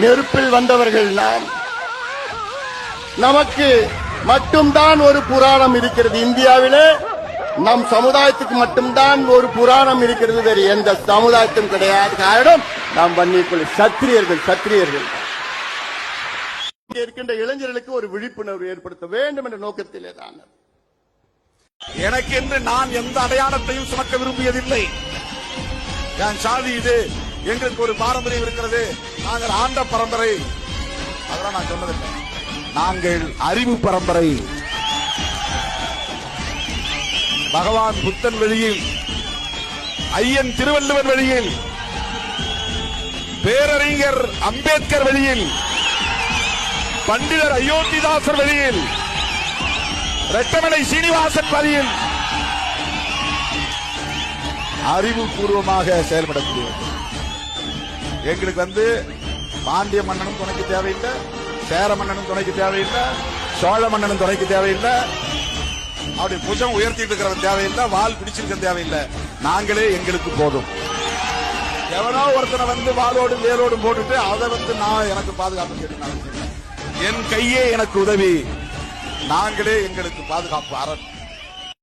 நெருப்பில் வந்தவர்கள் நாம். நமக்கு மட்டும்தான் ஒரு புராணம் இருக்கிறது. இந்தியாவிலே நம் சமுதாயத்துக்கு மட்டும்தான் ஒரு புராணம் இருக்கிறது, வேறு எந்த சமுதாயத்தும் கிடையாது. காரணம் நாம் வன்னிக்குள் சத்திரியர்கள். இங்கே இருக்கின்ற இளைஞர்களுக்கு ஒரு விழிப்புணர்வு ஏற்படுத்த வேண்டும் என்ற நோக்கத்திலே தான். எனக்கென்று நான் எந்த அடையாளத்தையும் சுமக்க விரும்பியதில்லை. என் சாதி இது, எங்களுக்கு ஒரு பாரம்பரியம் இருக்கிறது, நாங்கள் ஆண்ட பரம்பரை, அதெல்லாம் நான் சொன்னதில்லை. நாங்கள் அறிவு பரம்பரை. பகவான் புத்தன் வழியில், ஐயன் திருவள்ளுவர் வழியில், பேரறிஞர் அம்பேத்கர் வழியில், பண்டிதர் அயோத்திதாசர் வழியில், ரெட்டமலை சீனிவாசன் வழியில் அறிவுபூர்வமாக செயல்படக்கூடியது. எங்களுக்கு பாண்டிய மன்னனும் துணைக்கு தேவையில்லை, சேர மன்னனும் துணைக்கு தேவையில்லை, சோழ மன்னனும் துணைக்கு தேவையில்லை, அப்படி புஜம் உயர்த்திட்டு இருக்கிறவன் தேவையில்லை, வால் பிடிச்சிருக்க தேவையில்லை. நாங்களே எங்களுக்கு போதும். எவனோ ஒருத்தனை வாளோடும் வேலோடும் போட்டுட்டு அதை நான் எனக்கு பாதுகாப்பு கேட்டு என் கையே எனக்கு உதவி. நாங்களே எங்களுக்கு பாதுகாப்பு அரண்.